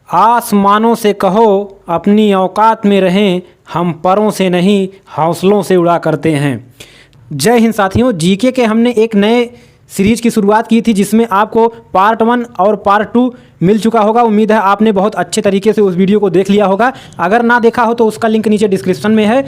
आसमानों से कहो अपनी औकात में रहें, हम परों से नहीं हौसलों से उड़ा करते हैं। जय हिंद साथियों, जीके के हमने एक नए सीरीज़ की शुरुआत की थी जिसमें आपको पार्ट 1 और पार्ट 2 मिल चुका होगा। उम्मीद है आपने बहुत अच्छे तरीके से उस वीडियो को देख लिया होगा। अगर ना देखा हो तो उसका लिंक नीचे डिस्क्रिप्शन में है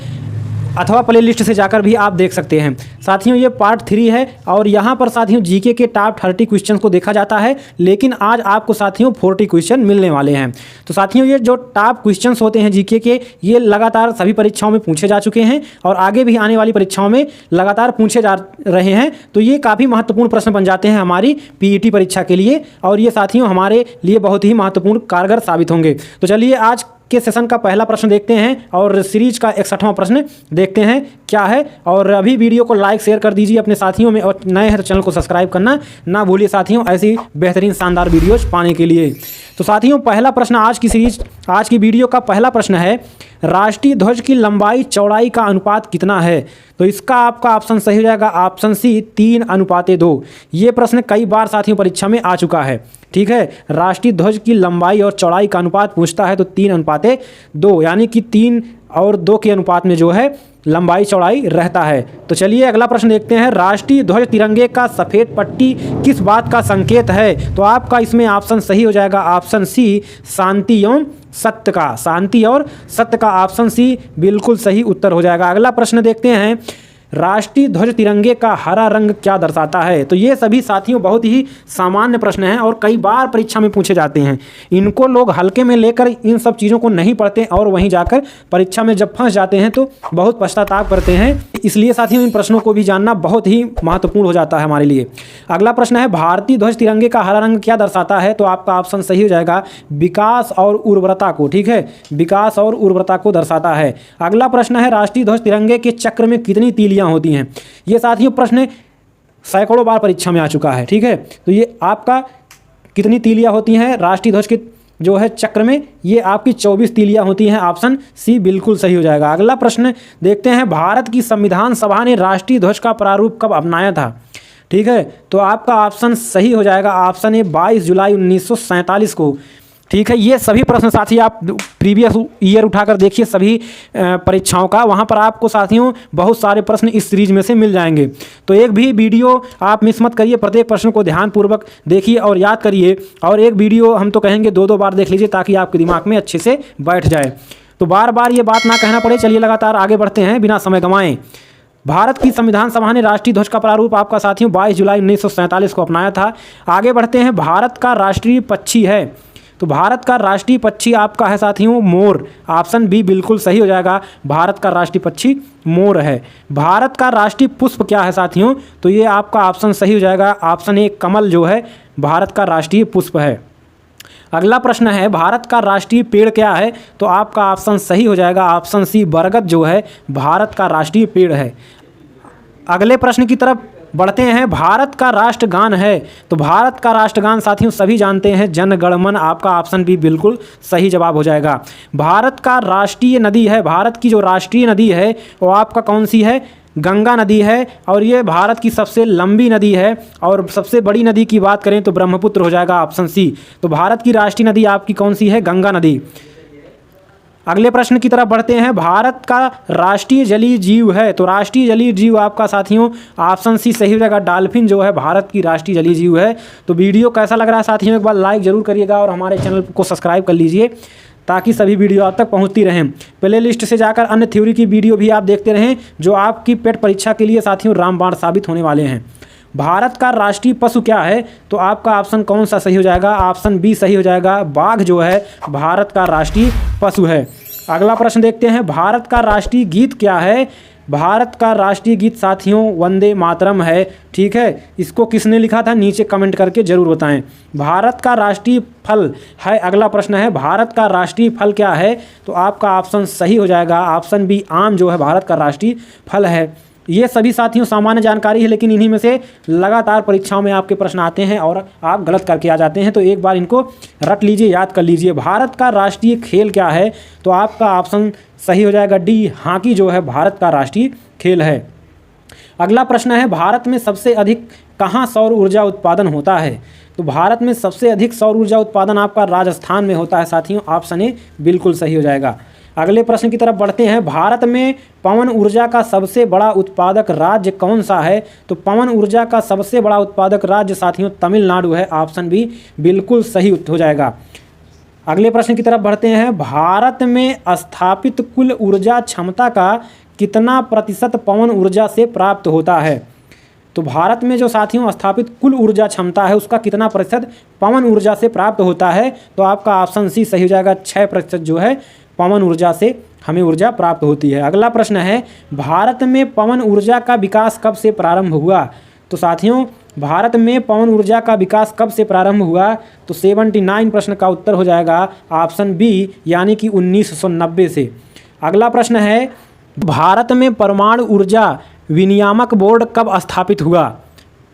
अथवा प्ले लिस्ट से जाकर भी आप देख सकते हैं। साथियों ये पार्ट 3 है और यहाँ पर साथियों जीके के टॉप 30 क्वेश्चन को देखा जाता है, लेकिन आज आपको साथियों 40 क्वेश्चन मिलने वाले हैं। तो साथियों ये जो टॉप क्वेश्चंस होते हैं जीके के, ये लगातार सभी परीक्षाओं में पूछे जा चुके हैं और आगे भी आने वाली परीक्षाओं में लगातार पूछे जा रहे हैं। तो ये काफ़ी महत्वपूर्ण प्रश्न बन जाते हैं हमारी पीईटी परीक्षा के लिए और ये साथियों हमारे लिए बहुत ही महत्वपूर्ण कारगर साबित होंगे। तो चलिए आज के सेशन का पहला प्रश्न देखते हैं और सीरीज का 61वां प्रश्न देखते हैं क्या है। और अभी वीडियो को लाइक शेयर कर दीजिए अपने साथियों में और नए हैं तो चैनल को सब्सक्राइब करना ना भूलिए साथियों, ऐसी बेहतरीन शानदार वीडियोज पाने के लिए। तो साथियों पहला प्रश्न आज की वीडियो का पहला प्रश्न है, राष्ट्रीय ध्वज की लंबाई चौड़ाई का अनुपात कितना है? तो इसका आपका ऑप्शन सही हो जाएगा ऑप्शन सी 3:2। ये प्रश्न कई बार साथियों परीक्षा में आ चुका है। ठीक है, राष्ट्रीय ध्वज की लंबाई और चौड़ाई का अनुपात पूछता है तो 3:2 यानी कि 3 और 2 के अनुपात में जो है लंबाई चौड़ाई रहता है। तो चलिए अगला प्रश्न देखते हैं, राष्ट्रीय ध्वज तिरंगे का सफ़ेद पट्टी किस बात का संकेत है? तो आपका इसमें ऑप्शन सही हो जाएगा ऑप्शन सी शांति एवं सत्य का। शांति और सत्य का ऑप्शन सी बिल्कुल सही उत्तर हो जाएगा। अगला प्रश्न देखते हैं, राष्ट्रीय ध्वज तिरंगे का हरा रंग क्या दर्शाता है? तो ये सभी साथियों बहुत ही सामान्य प्रश्न हैं और कई बार परीक्षा में पूछे जाते हैं। इनको लोग हल्के में लेकर इन सब चीज़ों को नहीं पढ़ते और वहीं जाकर परीक्षा में जब फंस जाते हैं तो बहुत पश्चाताप करते हैं। इसलिए साथियों इन प्रश्नों को भी जानना बहुत ही महत्वपूर्ण हो जाता है हमारे लिए। अगला प्रश्न है, भारतीय ध्वज तिरंगे का हरा रंग क्या दर्शाता है? तो आपका ऑप्शन सही हो जाएगा विकास और उर्वरता को। ठीक है, विकास और उर्वरता को दर्शाता है। अगला प्रश्न है, राष्ट्रीय ध्वज तिरंगे के चक्र में कितनी तीलियां होती हैं? ये साथियों प्रश्न सैकड़ों बार परीक्षा में आ चुका है। ठीक है, तो ये आपका कितनी तीलियां होती हैं राष्ट्रीय ध्वज के जो है चक्र में? ये आपकी 24 तीलियां होती हैं। ऑप्शन सी बिल्कुल सही हो जाएगा। अगला प्रश्न देखते हैं, भारत की संविधान सभा ने राष्ट्रीय ध्वज का प्रारूप कब अपनाया था? ठीक है, तो आपका ऑप्शन सही हो जाएगा ऑप्शन ए 22 जुलाई 1947 को। ठीक है, ये सभी प्रश्न साथी आप प्रीवियस ईयर उठाकर देखिए सभी परीक्षाओं का, वहाँ पर आपको साथियों बहुत सारे प्रश्न इस सीरीज में से मिल जाएंगे। तो एक भी वीडियो आप मिस मत करिए, प्रत्येक प्रश्न को ध्यानपूर्वक देखिए और याद करिए। और एक वीडियो हम तो कहेंगे 2-2 बार देख लीजिए ताकि आपके दिमाग में अच्छे से बैठ जाए, तो बार बार ये बात ना कहना पड़े। चलिए लगातार आगे बढ़ते हैं बिना समय गंवाएं। भारत की संविधान सभा ने राष्ट्रीय ध्वज का प्रारूप आपका साथियों 22 जुलाई 1947 को अपनाया था। आगे बढ़ते हैं, भारत का राष्ट्रीय पक्षी है? तो भारत का राष्ट्रीय पक्षी आपका है साथियों मोर। ऑप्शन बी बिल्कुल सही हो जाएगा, भारत का राष्ट्रीय पक्षी मोर है। भारत का राष्ट्रीय पुष्प क्या है साथियों? तो ये आपका ऑप्शन सही हो जाएगा ऑप्शन ए कमल जो है भारत का राष्ट्रीय पुष्प है। अगला प्रश्न है, भारत का राष्ट्रीय पेड़ क्या है? तो आपका ऑप्शन सही हो जाएगा ऑप्शन सी बरगद जो है भारत का राष्ट्रीय पेड़ है। अगले प्रश्न की तरफ बढ़ते हैं, भारत का राष्ट्रगान है? तो भारत का राष्ट्रगान साथियों सभी जानते हैं जन गण मन। आपका ऑप्शन भी बिल्कुल सही जवाब हो जाएगा। भारत का राष्ट्रीय नदी है, भारत की जो राष्ट्रीय नदी है वो आपका कौन सी है? गंगा नदी है और ये भारत की सबसे लंबी नदी है। और सबसे बड़ी नदी की बात करें तो ब्रह्मपुत्र हो जाएगा ऑप्शन सी। तो भारत की राष्ट्रीय नदी आपकी कौन सी है? गंगा नदी। अगले प्रश्न की तरफ बढ़ते हैं, भारत का राष्ट्रीय जलीय जीव है? तो राष्ट्रीय जलीय जीव आपका साथियों ऑप्शन सी सही हो जाएगा, डॉल्फिन जो है भारत की राष्ट्रीय जलीय जीव है। तो वीडियो कैसा लग रहा है साथियों, एक बार लाइक जरूर करिएगा और हमारे चैनल को सब्सक्राइब कर लीजिए ताकि सभी वीडियो आप तक पहुंचती रहें। प्ले लिस्ट से जाकर अन्य थ्योरी की वीडियो भी आप देखते रहें जो आपकी पेट परीक्षा के लिए साथियों रामबाण साबित होने वाले हैं। भारत का राष्ट्रीय पशु क्या है? तो आपका ऑप्शन कौन सा सही हो जाएगा? ऑप्शन बी सही हो जाएगा, बाघ जो है भारत का राष्ट्रीय पशु है। अगला प्रश्न देखते हैं, भारत का राष्ट्रीय गीत क्या है? भारत का राष्ट्रीय गीत साथियों वंदे मातरम है। ठीक है, इसको किसने लिखा था नीचे कमेंट करके जरूर बताएं। भारत का राष्ट्रीय फल है, अगला प्रश्न है, भारत का राष्ट्रीय फल क्या है? तो आपका ऑप्शन सही हो जाएगा ऑप्शन बी आम जो है भारत का राष्ट्रीय फल है। ये सभी साथियों सामान्य जानकारी है, लेकिन इन्हीं में से लगातार परीक्षाओं में आपके प्रश्न आते हैं और आप गलत करके आ जाते हैं, तो एक बार इनको रट लीजिए, याद कर लीजिए। भारत का राष्ट्रीय खेल क्या है? तो आपका ऑप्शन सही हो जाएगा डी, हॉकी जो है भारत का राष्ट्रीय खेल है। अगला प्रश्न है, भारत में सबसे अधिक कहाँ सौर ऊर्जा उत्पादन होता है? तो भारत में सबसे अधिक सौर ऊर्जा उत्पादन आपका राजस्थान में होता है साथियों। ऑप्शन ए बिल्कुल सही हो जाएगा। अगले प्रश्न की तरफ बढ़ते हैं, भारत में पवन ऊर्जा का सबसे बड़ा उत्पादक राज्य कौन सा है? तो पवन ऊर्जा का सबसे बड़ा उत्पादक राज्य साथियों तमिलनाडु है। ऑप्शन बी बिल्कुल सही हो जाएगा। अगले प्रश्न की तरफ बढ़ते हैं, भारत में स्थापित कुल ऊर्जा क्षमता का कितना प्रतिशत पवन ऊर्जा से प्राप्त होता है? तो भारत में जो साथियों स्थापित कुल ऊर्जा क्षमता है उसका कितना प्रतिशत पवन ऊर्जा से प्राप्त होता है? तो आपका ऑप्शन सी सही हो जाएगा। 6% जो है पवन ऊर्जा से हमें ऊर्जा प्राप्त होती है। अगला प्रश्न है, भारत में पवन ऊर्जा का विकास कब से प्रारंभ हुआ? तो साथियों भारत में पवन ऊर्जा का विकास कब से प्रारंभ हुआ? तो 79 प्रश्न का उत्तर हो जाएगा ऑप्शन बी, यानी कि 1990 से। अगला प्रश्न है, भारत में परमाणु ऊर्जा विनियामक बोर्ड कब स्थापित हुआ?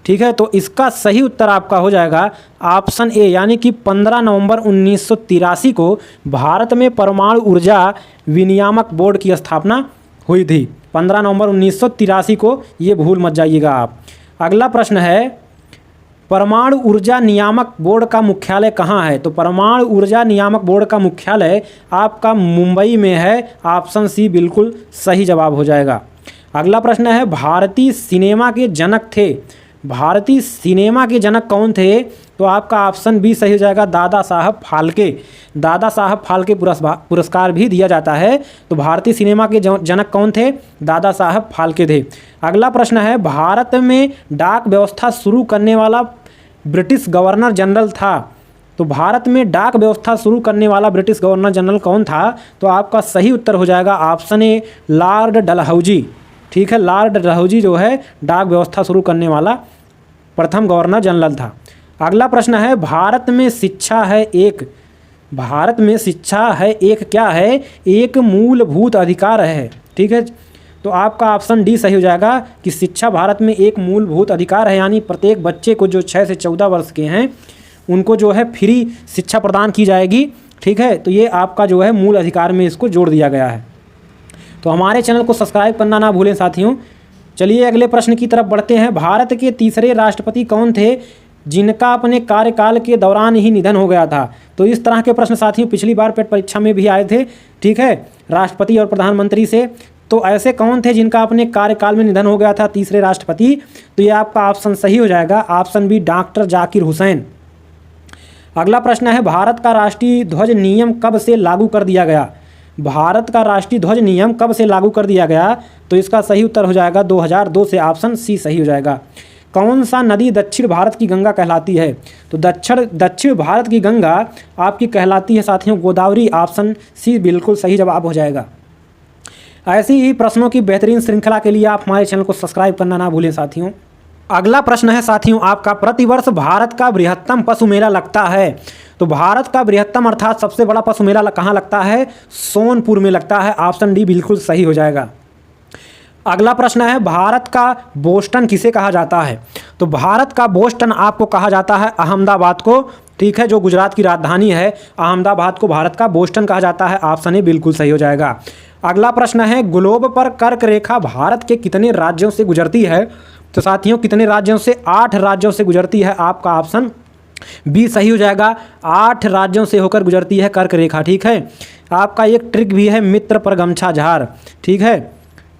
ठीक है, तो इसका सही उत्तर आपका हो जाएगा ऑप्शन ए, यानी कि 15 नवंबर 1983 को भारत में परमाणु ऊर्जा विनियामक बोर्ड की स्थापना हुई थी। 15 नवंबर 1983 को, ये भूल मत जाइएगा आप। अगला प्रश्न है, परमाणु ऊर्जा नियामक बोर्ड का मुख्यालय कहाँ है? तो परमाणु ऊर्जा नियामक बोर्ड का मुख्यालय आपका मुंबई में है। ऑप्शन सी बिल्कुल सही जवाब हो जाएगा। अगला प्रश्न है, भारतीय सिनेमा के जनक थे। भारतीय सिनेमा के जनक कौन थे? तो आपका ऑप्शन बी सही हो जाएगा, दादा साहब फाल्के। दादा साहब फाल्के पुरस्कार भी दिया जाता है। तो भारतीय सिनेमा के जनक कौन थे? दादा साहब फाल्के थे। अगला प्रश्न है, भारत में डाक व्यवस्था शुरू करने वाला ब्रिटिश गवर्नर जनरल था। तो भारत में डाक व्यवस्था शुरू करने वाला ब्रिटिश गवर्नर जनरल कौन था? तो आपका सही उत्तर हो जाएगा ऑप्शन ए, लॉर्ड डलहौजी। ठीक है, लॉर्ड डलहौजी जो है डाक व्यवस्था शुरू करने वाला प्रथम गवर्नर जनरल था। अगला प्रश्न है, भारत में शिक्षा है एक क्या है? एक मूलभूत अधिकार है। ठीक है, तो आपका ऑप्शन डी सही हो जाएगा कि शिक्षा भारत में एक मूलभूत अधिकार है, यानी प्रत्येक बच्चे को जो 6 से 14 वर्ष के हैं उनको जो है फ्री शिक्षा प्रदान की जाएगी। ठीक है, तो ये आपका जो है मूल अधिकार में इसको जोड़ दिया गया है। तो हमारे चैनल को सब्सक्राइब करना ना भूलें साथियों। चलिए अगले प्रश्न की तरफ बढ़ते हैं, भारत के तीसरे राष्ट्रपति कौन थे जिनका अपने कार्यकाल के दौरान ही निधन हो गया था? तो इस तरह के प्रश्न साथियों पिछली बार पेट परीक्षा में भी आए थे। ठीक है, राष्ट्रपति और प्रधानमंत्री से। तो ऐसे कौन थे जिनका अपने कार्यकाल में निधन हो गया था, तीसरे राष्ट्रपति? तो ये आपका ऑप्शन सही हो जाएगा, option B, doctor Zakir Hussain. अगला प्रश्न है, भारत का राष्ट्रीय ध्वज नियम कब से लागू कर दिया गया? भारत का राष्ट्रीय ध्वज नियम कब से लागू कर दिया गया? तो इसका सही उत्तर हो जाएगा 2002 से। ऑप्शन सी सही हो जाएगा। कौन सा नदी दक्षिण भारत की गंगा कहलाती है? तो दक्षिण भारत की गंगा आपकी कहलाती है साथियों गोदावरी। ऑप्शन सी बिल्कुल सही जवाब हो जाएगा। ऐसी ही प्रश्नों की बेहतरीन श्रृंखला के लिए आप हमारे चैनल को सब्सक्राइब करना ना भूलें साथियों। अगला प्रश्न है साथियों आपका, प्रतिवर्ष भारत का बृहत्तम पशु मेला लगता है। तो भारत का बृहत्तम अर्थात सबसे बड़ा पशु मेला कहाँ लगता है? सोनपुर में लगता है। ऑप्शन डी बिल्कुल सही हो जाएगा। अगला प्रश्न है, भारत का बोस्टन किसे कहा जाता है? तो भारत का बोस्टन आपको कहा जाता है अहमदाबाद को। ठीक है, जो गुजरात की राजधानी है अहमदाबाद को भारत का बोस्टन कहा जाता है। ऑप्शन ए बिल्कुल सही हो जाएगा। अगला प्रश्न है, ग्लोब पर कर्क रेखा भारत के कितने राज्यों से गुजरती है? तो साथियों कितने राज्यों से? 8 राज्यों से गुजरती है। आपका ऑप्शन बी सही हो जाएगा, 8 राज्यों से होकर गुजरती है कर्क रेखा। ठीक है, आपका एक ट्रिक भी है, मित्र पर गमछा झार। ठीक है,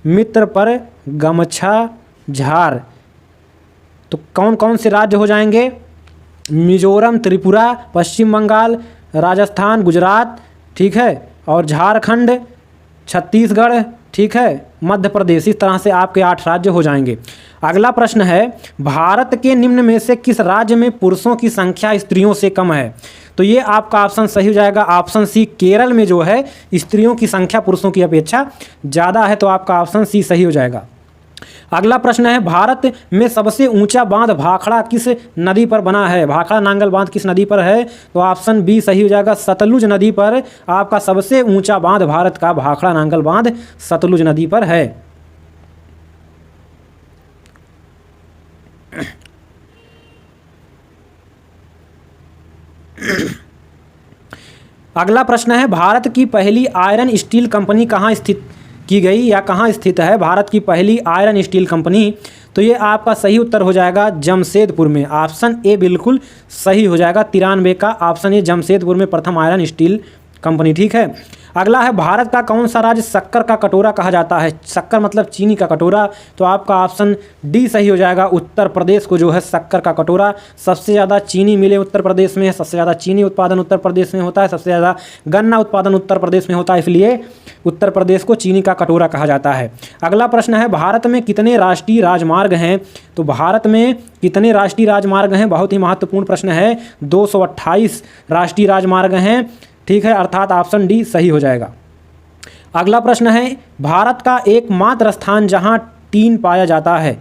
मित्र पर गमछा झार। तो कौन कौन से राज्य हो जाएंगे? मिजोरम, त्रिपुरा, पश्चिम बंगाल, राजस्थान, गुजरात, ठीक है, और झारखंड, छत्तीसगढ़, ठीक है, मध्य प्रदेश। इस तरह से आपके 8 राज्य हो जाएंगे। अगला प्रश्न है, भारत के निम्न में से किस राज्य में पुरुषों की संख्या स्त्रियों से कम है? तो ये आपका ऑप्शन सही हो जाएगा, ऑप्शन सी, केरल में जो है स्त्रियों की संख्या पुरुषों की अपेक्षा ज़्यादा है। तो आपका ऑप्शन सी सही हो जाएगा। अगला प्रश्न है, भारत में सबसे ऊंचा बांध भाखड़ा किस नदी पर बना है? भाखड़ा नांगल बांध किस नदी पर है? तो ऑप्शन बी सही हो जाएगा, सतलुज नदी पर। आपका सबसे ऊंचा बांध भारत का भाखड़ा नांगल बांध सतलुज नदी पर है। अगला प्रश्न है, भारत की पहली आयरन स्टील कंपनी कहाँ की गई या कहाँ स्थित है भारत की पहली आयरन स्टील कंपनी? तो ये आपका सही उत्तर हो जाएगा जमशेदपुर में। ऑप्शन ए बिल्कुल सही हो जाएगा। 93 का ऑप्शन ए जमशेदपुर में प्रथम आयरन स्टील कंपनी। ठीक है, अगला है भारत का कौन सा राज्य शक्कर का कटोरा कहा जाता है? शक्कर मतलब चीनी का कटोरा, तो आपका ऑप्शन डी सही हो जाएगा। उत्तर प्रदेश को जो है शक्कर का कटोरा, सबसे ज़्यादा चीनी मिले उत्तर प्रदेश में, सबसे ज़्यादा चीनी उत्पादन उत्तर प्रदेश में होता है, सबसे ज़्यादा गन्ना उत्पादन उत्तर प्रदेश में होता है, इसलिए उत्तर प्रदेश को चीनी का कटोरा कहा जाता है। अगला प्रश्न है भारत में कितने राष्ट्रीय राजमार्ग हैं? तो भारत में कितने राष्ट्रीय राजमार्ग हैं? बहुत ही महत्वपूर्ण प्रश्न है। 228 राष्ट्रीय राजमार्ग हैं। ठीक है, अर्थात ऑप्शन डी सही हो जाएगा। अगला प्रश्न है भारत का एकमात्र स्थान जहां टीन पाया जाता है,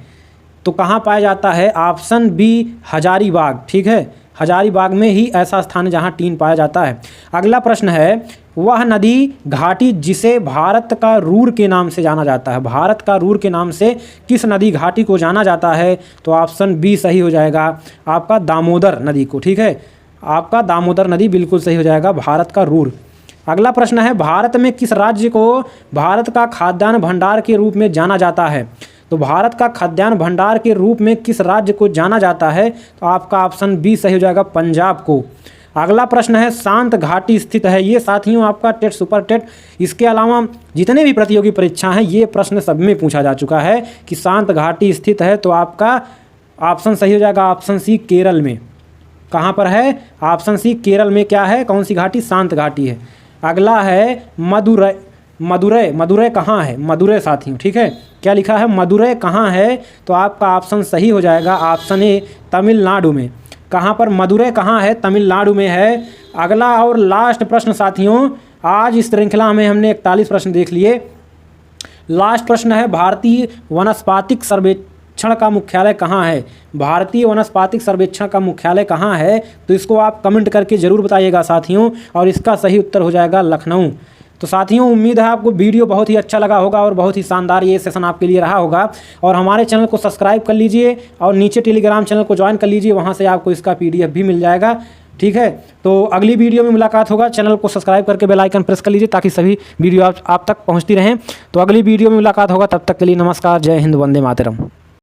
तो कहां पाया जाता है? Option B Hazaribagh. ठीक है, हजारीबाग में ही ऐसा स्थान है जहां टीन पाया जाता है। अगला प्रश्न है वह नदी घाटी जिसे भारत का रूर के नाम से जाना जाता है, भारत का रूर के नाम से किस नदी घाटी को जाना जाता है? तो ऑप्शन बी सही हो जाएगा आपका दामोदर नदी को। ठीक है, आपका दामोदर नदी बिल्कुल सही हो जाएगा, भारत का रूर। अगला प्रश्न है भारत में किस राज्य को भारत का खाद्यान्न भंडार के रूप में जाना जाता है? तो भारत का खाद्यान्न भंडार के रूप में किस राज्य को जाना जाता है? तो आपका ऑप्शन बी सही हो जाएगा, पंजाब को। अगला प्रश्न है शांत घाटी स्थित है, ये साथियों आपका टेट सुपर टेट इसके अलावा जितने भी प्रतियोगी परीक्षा हैं ये प्रश्न सब में पूछा जा चुका है कि शांत घाटी स्थित है, तो आपका ऑप्शन सही हो जाएगा ऑप्शन सी केरल में। कहाँ पर है? ऑप्शन सी केरल में क्या है? कौन सी घाटी? शांत घाटी है। अगला है मदुरै। मदुरै, मदुरै कहाँ है? मदुरै साथियों, ठीक है, क्या लिखा है? मदुरै कहाँ है? तो आपका ऑप्शन सही हो जाएगा ऑप्शन ए तमिलनाडु में। कहाँ पर? मदुरै कहाँ है? तमिलनाडु में है। अगला और लास्ट प्रश्न साथियों, आज इस श्रृंखला में हमने 41 प्रश्न देख लिए। लास्ट प्रश्न है भारतीय वनस्पतिक सर्वेक्षण का मुख्यालय कहाँ है? भारतीय वनस्पतिक सर्वेक्षण का मुख्यालय कहाँ है? तो इसको आप कमेंट करके ज़रूर बताइएगा साथियों, और इसका सही उत्तर हो जाएगा लखनऊ। तो साथियों उम्मीद है आपको वीडियो बहुत ही अच्छा लगा होगा और बहुत ही शानदार ये सेशन आपके लिए रहा होगा। और हमारे चैनल को सब्सक्राइब कर लीजिए और नीचे टेलीग्राम चैनल को ज्वाइन कर लीजिए, वहाँ से आपको इसका PDF भी मिल जाएगा। ठीक है, तो अगली वीडियो में मुलाकात होगा। चैनल को सब्सक्राइब करके बेल आइकन प्रेस कर लीजिए ताकि सभी वीडियो आप तक पहुँचती रहें। तो अगली वीडियो में मुलाकात होगा, तब तक के लिए नमस्कार, जय हिंद, वंदे मातरम।